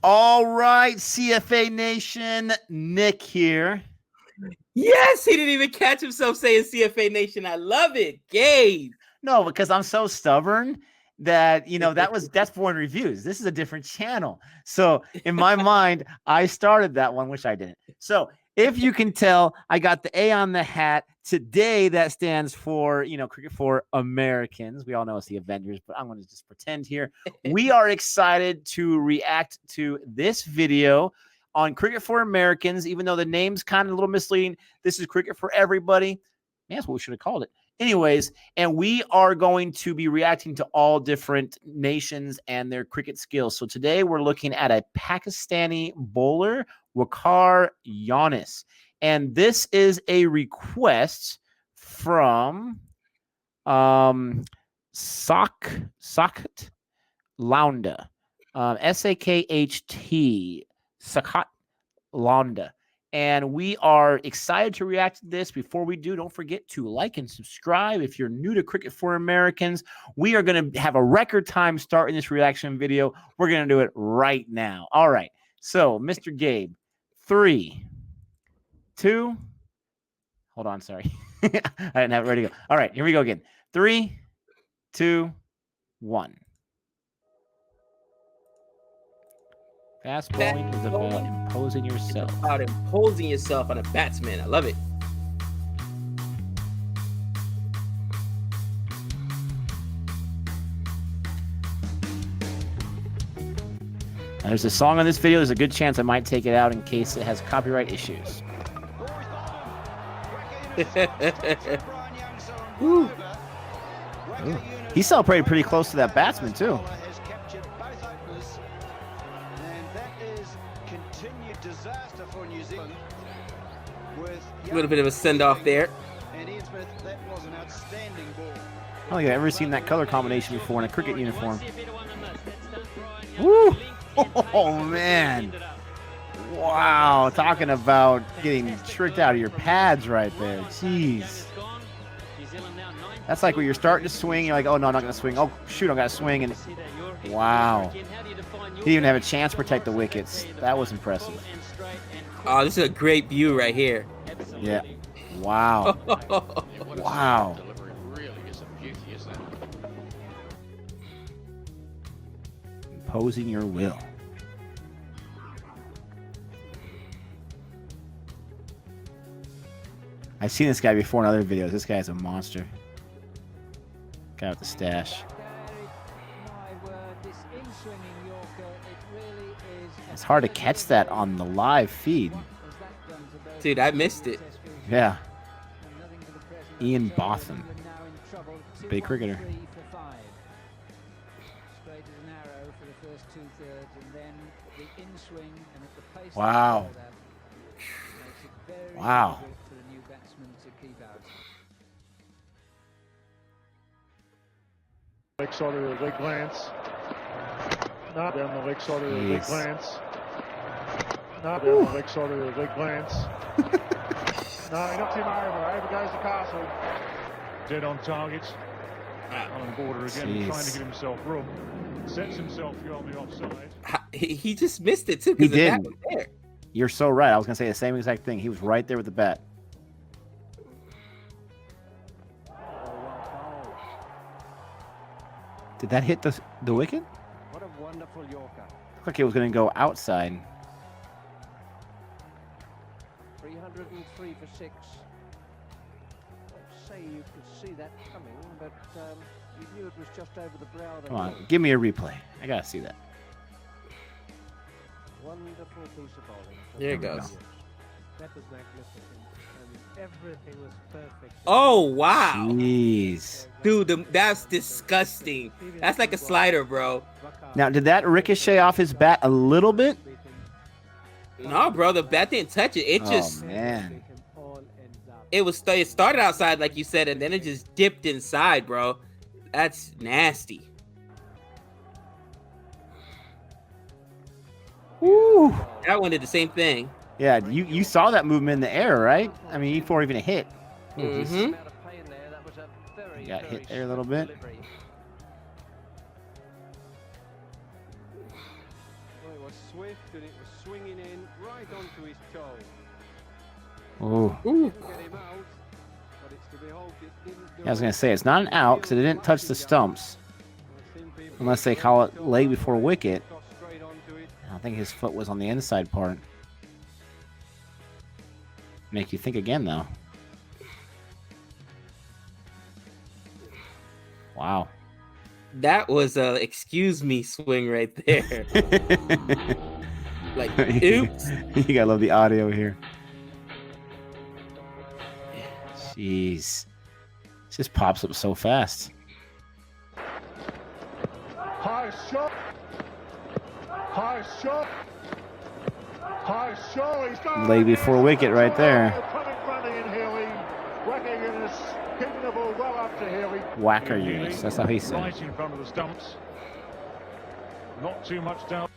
All right, CFA Nation, Nick here. Yes, he didn't even catch himself saying CFA Nation. I love it, Gabe. No, because I'm so stubborn that, that's Foreign Reviews. This is a different channel. So in my mind, I started that one, which I didn't. So if you can tell, I got the A on the hat. Today, that stands for, Cricket for Americans. We all know it's the Avengers, but I'm going to just pretend here. We are excited to react to this video on Cricket for Americans, even though the name's kind of a little misleading. This is Cricket for Everybody. Yeah, that's what we should have called it. Anyways, and we are going to be reacting to all different nations and their cricket skills. So today we're looking at a Pakistani bowler, Waqar Younis. And this is a request from Sakht Launda, S-A-K-H-T, Sakht Launda. And we are excited to react to this. Before we do, don't forget to like and subscribe. If you're new to Cricket for Americans, we are going to have a record time starting this reaction video. We're going to do it right now. All right. So, Mr. Gabe, 3, 2, hold on, sorry. I didn't have it ready to go. All right, here we go again. 3, 2, 1. Fast bowling is about imposing yourself. It's about imposing yourself on a batsman. I love it. Now, there's a song on this video. There's a good chance I might take it out in case it has copyright issues. Ooh. Ooh. He celebrated pretty close to that batsman, too. A little bit of a send-off there. I don't think I've ever seen that color combination before in a cricket uniform. Woo! Oh, man. Wow. Talking about getting tricked out of your pads right there. Jeez. That's like when you're starting to swing, you're like, oh, no, I'm not going to swing. Oh, shoot, I got to swing. And wow. He didn't even have a chance to protect the wickets. That was impressive. Oh, this is a great view right here. Yeah. Wow. Wow. Imposing your will. I've seen this guy before in other videos. This guy's a monster. Guy with the stash. It's hard to catch that on the live feed. Dude, I missed it. Yeah. Ian Botham. Big cricketer. Wow. Wow. Leg side of the leg glance. No, down the leg side of the leg glance. No, down the leg side of the leg glance. No, he knocks him over. Over goes the castle. Dead on target. On the border again, trying to get himself room. Sets himself on the offside. He just missed it too. He did. You're so right. I was going to say the same exact thing. He was right there with the bat. Did that hit the wicket? What a wonderful Yorker. Looked like it was going to go outside. 303 for 6. I'd say you could see that coming, but you knew it was just over the brow of the Come on, give me a replay. I got to see that. Wonderful piece of bowling. There it goes. That was magnificent. And everything was perfect. Oh, wow. Jeez. Dude, that's disgusting. That's like a slider, bro. Now, did that ricochet off his bat a little bit? No, bro, the bat didn't touch it. It just... Oh, man. It started outside, like you said, and then it just dipped inside, bro. That's nasty. Woo. That one did the same thing. Yeah, you saw that movement in the air, right? I mean, before even a hit. Mm-hmm. Got hit there a little bit. swift and it was swinging in right onto his toe. Ooh. Didn't get him out, but it's to behold it didn't go. I was going to say, it's not an out because it didn't touch the stumps. Unless they call it leg before wicket. I think his foot was on the inside part. Make you think again, though. Wow. That was a excuse me swing right there. Like, oops. You gotta love the audio here. Jeez. It just pops up so fast. High shot. High shot. High shot. He's got Leg before wicket right there. Running in Healy. Whacking Younis. Keeping the ball well up to Healy. Whacker Younis. That's how he said Right it. in front of the stumps. Not too much down.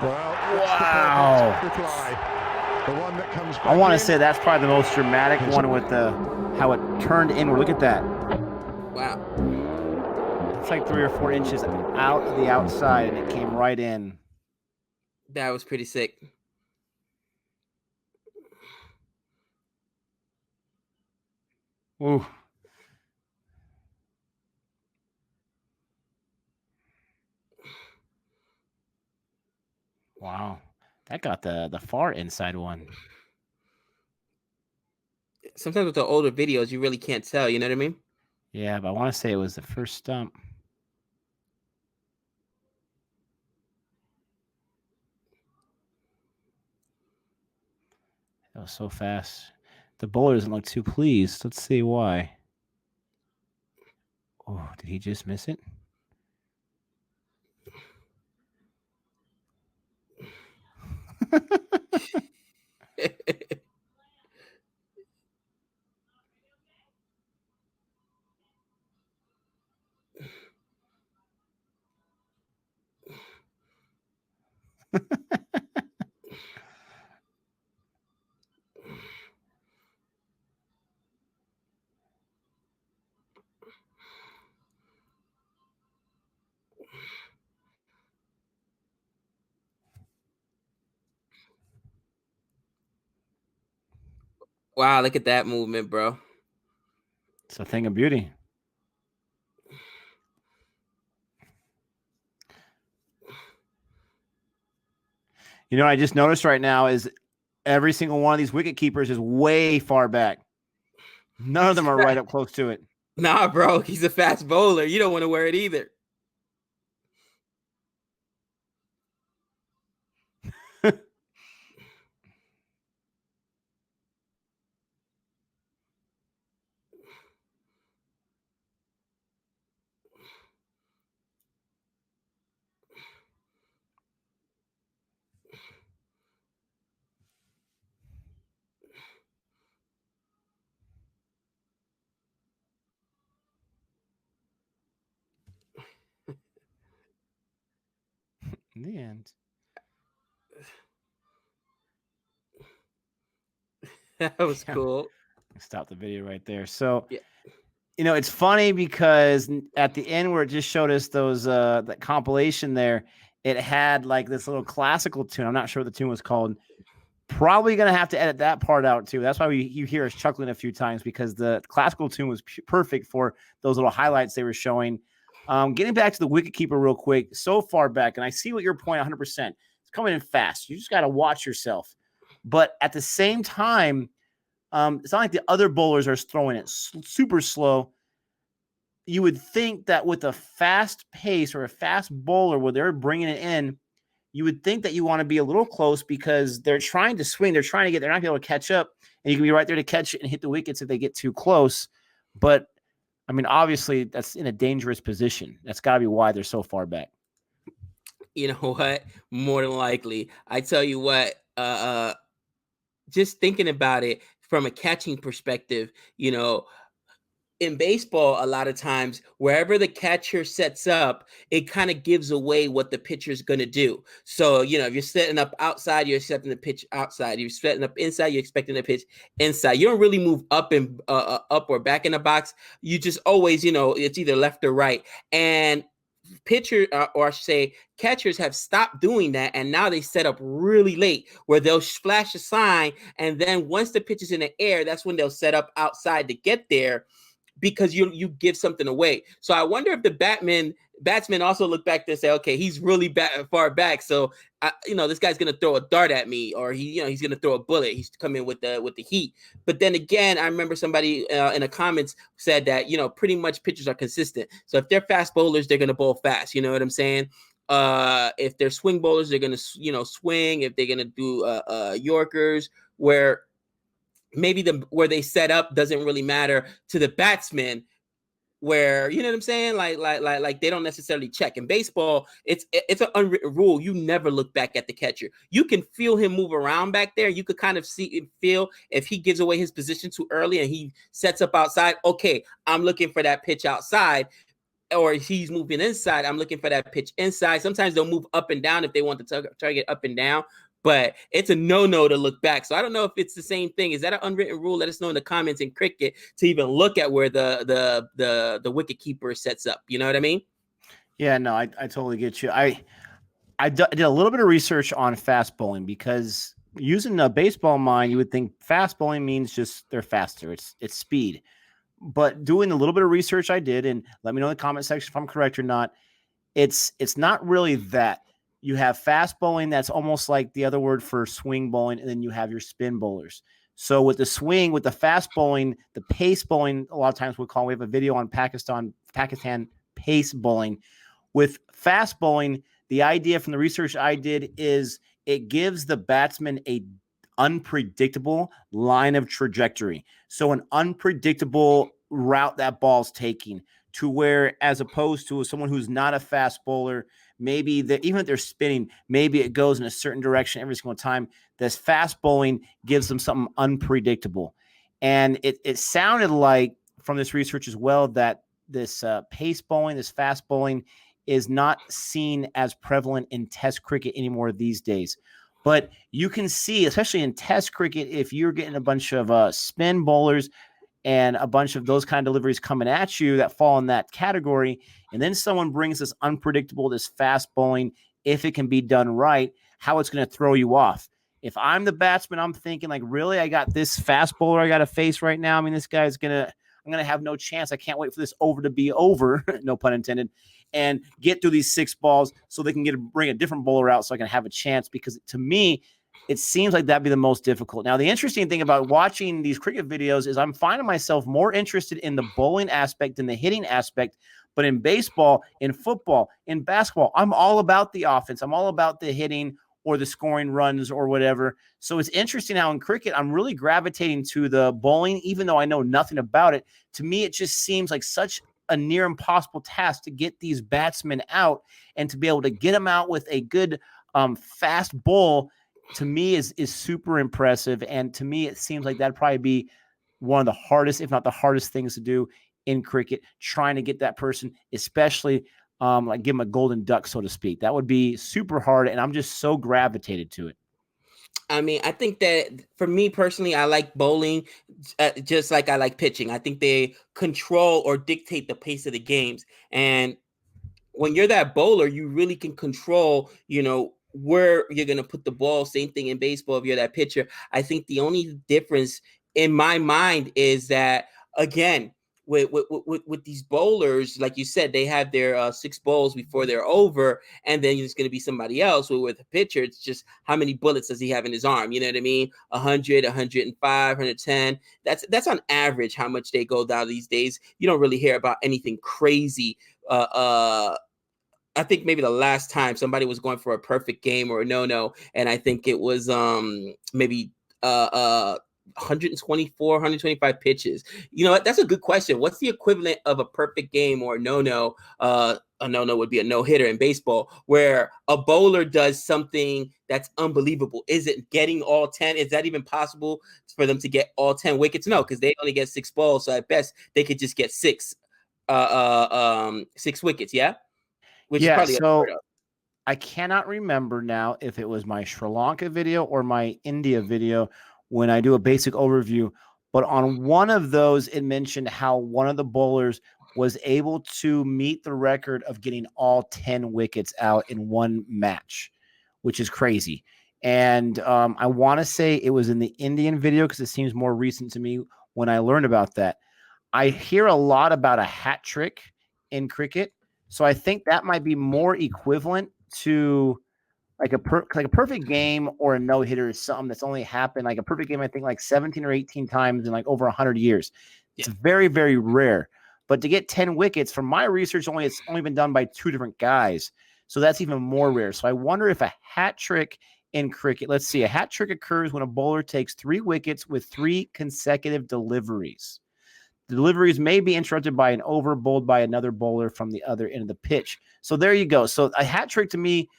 Wow. The one that comes back I want to in. say that's probably the most dramatic one with the how it turned inward. Look at that. Wow. It's like 3 or 4 inches out of the outside, and it came right in. That was pretty sick. Ooh. Wow. That got the far inside one. Sometimes with the older videos, you really can't tell. You know what I mean? Yeah, but I want to say it was the first stump. That was so fast. The bowler doesn't look too pleased. Let's see why. Oh, did he just miss it? Wow, look at that movement, bro. It's a thing of beauty. You know what I just noticed right now is every single one of these wicket keepers is way far back. None of them are right up close to it. Nah, bro, he's a fast bowler. You don't want to wear it either. In the end. That was cool. Stop the video right there. So, Yeah. you know, it's funny because at the end where it just showed us those that compilation there, it had like this little classical tune. I'm not sure what the tune was called. Probably gonna have to edit that part out too. That's why you hear us chuckling a few times because the classical tune was perfect for those little highlights they were showing. Getting back to the wicketkeeper real quick, so far back, and I see what your point 100%. It's coming in fast. You just got to watch yourself. But at the same time, it's not like the other bowlers are throwing it super slow. You would think that with a fast pace or a fast bowler where they're bringing it in, you would think that you want to be a little close because they're trying to swing. They're trying to they're not going to be able to catch up, and you can be right there to catch it and hit the wickets if they get too close. But, I mean, obviously, that's in a dangerous position. That's got to be why they're so far back. You know what? More than likely. I tell you what, just thinking about it from a catching perspective, you know, in baseball, a lot of times, wherever the catcher sets up, it kind of gives away what the pitcher's going to do. So, you know, if you're setting up outside, you're expecting the pitch outside. You're setting up inside, you're expecting the pitch inside. You don't really move up and up or back in the box. You just always, you know, it's either left or right. And pitcher or I should say catchers have stopped doing that, and now they set up really late where they'll flash a sign, and then once the pitch is in the air, that's when they'll set up outside to get there, because you give something away. So I wonder if the batsmen also look back there and say, okay, he's really far back, so you know, this guy's gonna throw a dart at me, or he's gonna throw a bullet. He's coming with the heat. But then again, I remember somebody in the comments said that, you know, pretty much pitchers are consistent. So if they're fast bowlers, they're gonna bowl fast. You know what I'm saying? If they're swing bowlers, they're gonna swing. If they're gonna do Yorkers, where maybe where they set up doesn't really matter to the batsman, where, you know what I'm saying, like they don't necessarily check. In baseball, it's an unwritten rule. You never look back at the catcher. You can feel him move around back there. You could kind of see and feel if he gives away his position too early and he sets up outside. Okay, I'm looking for that pitch outside. Or he's moving inside, I'm looking for that pitch inside. Sometimes they'll move up and down if they want the target up and down, but it's a no-no to look back. So I don't know if it's the same thing. Is that an unwritten rule? Let us know in the comments in cricket to even look at where the wicket keeper sets up. You know what I mean? Yeah, no, I totally get you. I did a little bit of research on fast bowling, because using a baseball mind, you would think fast bowling means just they're faster. It's speed. But doing a little bit of research I did, and let me know in the comment section if I'm correct or not, it's not really that. You have fast bowling, that's almost like the other word for swing bowling, and then you have your spin bowlers. So with the swing, with the fast bowling, the pace bowling, a lot of times we have a video on Pakistan pace bowling. With fast bowling, the idea from the research I did is it gives the batsman a unpredictable line of trajectory. So an unpredictable route that ball's taking, to where, as opposed to someone who's not a fast bowler, maybe even if they're spinning, maybe it goes in a certain direction every single time. This fast bowling gives them something unpredictable. And it sounded like from this research as well that this pace bowling, this fast bowling, is not seen as prevalent in Test cricket anymore these days. But you can see, especially in Test cricket, if you're getting a bunch of spin bowlers and a bunch of those kind of deliveries coming at you that fall in that category, and then someone brings this unpredictable, this fast bowling, if it can be done right, how it's going to throw you off. If I'm the batsman, I'm thinking like, really, I got this fast bowler I got to face right now. I mean, this guy's I'm going to have no chance. I can't wait for this over to be over, no pun intended, and get through these 6 balls so they can bring a different bowler out so I can have a chance. Because to me, it seems like that'd be the most difficult. Now, the interesting thing about watching these cricket videos is I'm finding myself more interested in the bowling aspect than the hitting aspect. But in baseball, in football, in basketball, I'm all about the offense. I'm all about the hitting or the scoring runs or whatever. So it's interesting how in cricket, I'm really gravitating to the bowling, even though I know nothing about it. To me, it just seems like such a near impossible task to get these batsmen out, and to be able to get them out with a good fast bowl, to me is super impressive. And to me, it seems like that'd probably be one of the hardest, if not the hardest things to do in cricket, trying to get that person, especially like give them a golden duck, so to speak. That would be super hard. And I'm just so gravitated to it. I mean, I think that for me personally, I like bowling just like I like pitching. I think they control or dictate the pace of the games. And when you're that bowler, you really can control, you know, where you're going to put the ball. Same thing in baseball if you're that pitcher. I think the only difference in my mind is that, again, with these bowlers, like you said, they have their 6 bowls before they're over, and then it's going to be somebody else. With a pitcher, it's just how many bullets does he have in his arm? You know what I mean? 100, 105, 110. That's on average how much they go down these days. You don't really hear about anything crazy. I think maybe the last time somebody was going for a perfect game or a no-no, and I think it was maybe 124, 125 pitches. You know what? That's a good question. What's the equivalent of a perfect game or a no-no? A no-no would be a no-hitter in baseball, where a bowler does something that's unbelievable. Is it getting all 10? Is that even possible for them to get all 10 wickets? No, because they only get 6 balls. So at best, they could just get 6 wickets, yeah? Which is probably so unheard of. I cannot remember now if it was my Sri Lanka video or my India video when I do a basic overview, but on one of those, it mentioned how one of the bowlers was able to meet the record of getting all 10 wickets out in one match, which is crazy. And I want to say it was in the Indian video because it seems more recent to me when I learned about that. I hear a lot about a hat trick in cricket. So I think that might be more equivalent to like a perfect game or a no hitter is something that's only happened like a perfect game. I think like 17 or 18 times in like over 100 years. It's very, very rare. But to get 10 wickets, from my research, it's only been done by 2 different guys. So that's even more rare. So I wonder if a hat trick in cricket, let's see, a hat trick occurs when a bowler takes 3 wickets with 3 consecutive deliveries. The deliveries may be interrupted by an over bowled by another bowler from the other end of the pitch. So there you go. So a hat trick to me,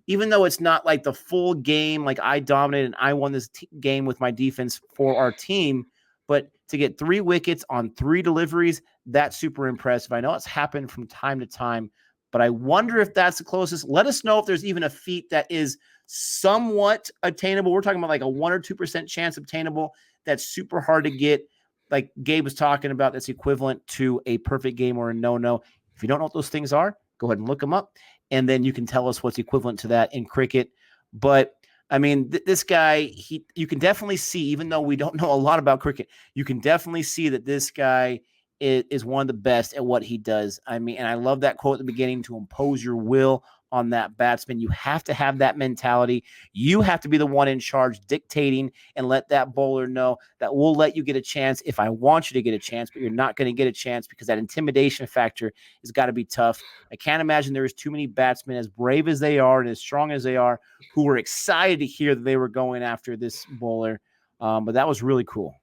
even though it's not like the full game, like I dominated and I won this game with my defense for our team, but to get 3 wickets on 3 deliveries, that's super impressive. I know it's happened from time to time, but I wonder if that's the closest. Let us know if there's even a feat that is somewhat attainable. We're talking about like a 1 or 2% chance obtainable. That's super hard to get. Like Gabe was talking about, that's equivalent to a perfect game or a no-no. If you don't know what those things are, go ahead and look them up, and then you can tell us what's equivalent to that in cricket. But I mean, this guy, you can definitely see, even though we don't know a lot about cricket, you can definitely see that this guy is one of the best at what he does. I mean, and I love that quote at the beginning, to impose your will on that batsman. You have to have that mentality. You have to be the one in charge dictating and let that bowler know that we'll let you get a chance if I want you to get a chance, but you're not going to get a chance, because that intimidation factor has got to be tough. I can't imagine there's too many batsmen, as brave as they are and as strong as they are, who were excited to hear that they were going after this bowler. But that was really cool.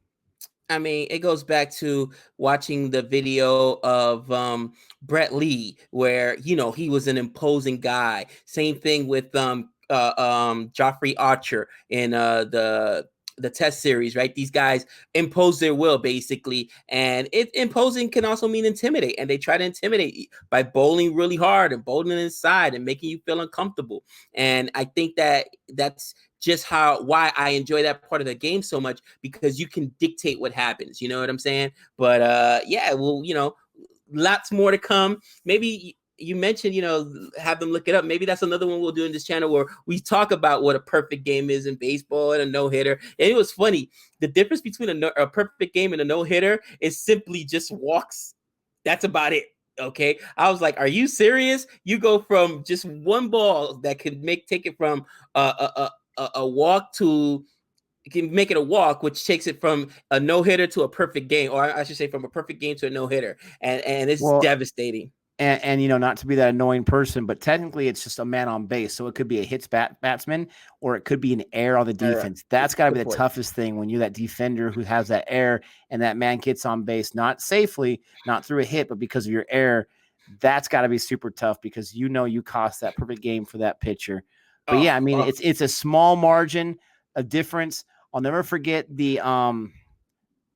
I mean, it goes back to watching the video of Brett Lee, where, you know, he was an imposing guy. Same thing with Joffrey Archer in the Test series, right? These guys impose their will, basically, and imposing can also mean intimidate, and they try to intimidate you by bowling really hard and bowling inside and making you feel uncomfortable. And I think that's just why I enjoy that part of the game so much, because you can dictate what happens. You know what I'm saying? But yeah, well, you know, lots more to come. Maybe you mentioned, you know, have them look it up. Maybe that's another one we'll do in this channel, where we talk about what a perfect game is in baseball and a no-hitter. And it was funny. The difference between a perfect game and a no-hitter is simply just walks. That's about it. Okay. I was like, are you serious? You go from just one ball that could take it from a walk to, you can make it a walk, which takes it from a no-hitter to a perfect game, or I should say from a perfect game to a no-hitter. And it's devastating. And you know, not to be that annoying person, but technically it's just a man on base. So it could be a hits batsman, or it could be an error on the defense. That's got to be the toughest thing, when you're that defender who has that error and that man gets on base, not safely, not through a hit, but because of your error. That's got to be super tough, because you know you cost that perfect game for that pitcher. But yeah, I mean, it's a small margin of difference. I'll never forget the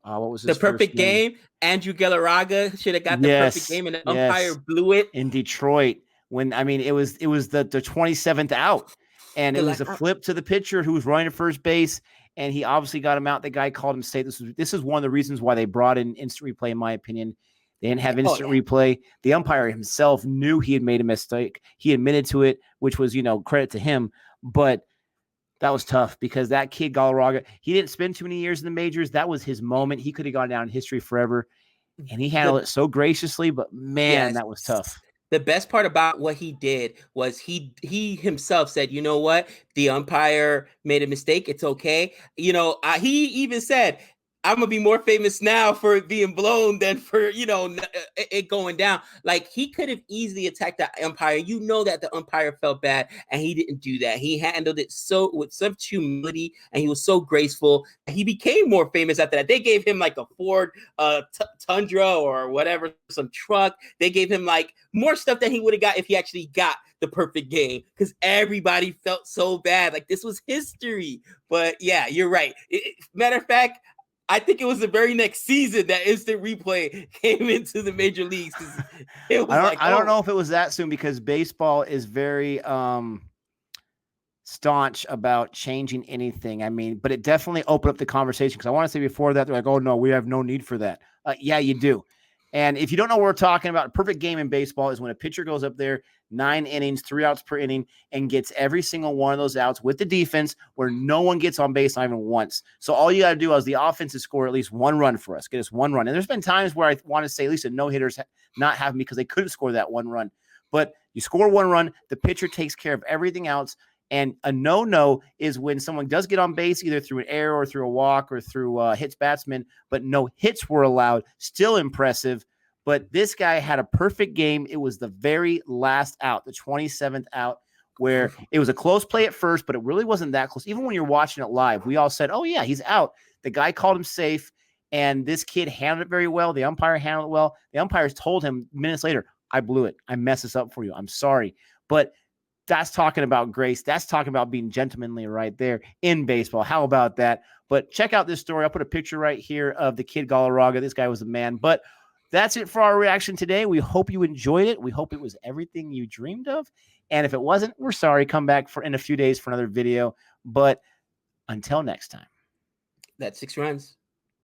what was his the perfect first name? game? Andrew Galarraga should have got the perfect game, and the umpire blew it in Detroit. When, I mean, it was the 27th out, and it was a flip to the pitcher who was running to first base, and he obviously got him out. The guy called him safe. This is one of the reasons why they brought in instant replay, in my opinion. They didn't have instant replay. The umpire himself knew he had made a mistake. He admitted to it, which was, you know, credit to him. But that was tough, because that kid Galarraga, he didn't spend too many years in the majors. That was his moment. He could have gone down in history forever, and he handled it so graciously. But man, that was tough. The best part about what he did was he himself said, you know what? The umpire made a mistake. It's okay. You know, he even said, I'm gonna be more famous now for it being blown than for, you know, it going down. Like, he could have easily attacked the umpire. You know that the umpire felt bad, and he didn't do that. He handled it so with such humility, and he was so graceful. He became more famous after that. They gave him like a Ford Tundra or whatever, some truck. They gave him like more stuff than he would have got if he actually got the perfect game, because everybody felt so bad. Like, this was history. But yeah, you're right. Matter of fact, I think it was the very next season that instant replay came into the major leagues. It was I don't know if it was that soon, because baseball is very staunch about changing anything. I mean, but it definitely opened up the conversation, because I want to say before that, they're like, oh, no, we have no need for that. Yeah, you do. And if you don't know what we're talking about, a perfect game in baseball is when a pitcher goes up there, 9 innings, 3 outs per inning, and gets every single one of those outs with the defense where no one gets on base, not even once. So all you got to do as the offense is score at least 1 run for us, get us 1 run. And there's been times where I want to say at least a no-hitters not have me because they couldn't score that 1 run. But you score 1 run, the pitcher takes care of everything else. And a no-no is when someone does get on base, either through an error or through a walk or through hits batsman, but no hits were allowed. Still impressive. But this guy had a perfect game. It was the very last out, the 27th out, where it was a close play at first, but it really wasn't that close. Even when you're watching it live, we all said, oh, yeah, he's out. The guy called him safe, and this kid handled it very well. The umpire handled it well. The umpires told him minutes later, I blew it. I messed this up for you. I'm sorry. But that's talking about grace. That's talking about being gentlemanly right there in baseball. How about that? But check out this story. I'll put a picture right here of the kid Galarraga. This guy was a man. But that's it for our reaction today. We hope you enjoyed it. We hope it was everything you dreamed of. And if it wasn't, we're sorry. Come back in a few days for another video. But until next time. That's 6 runs.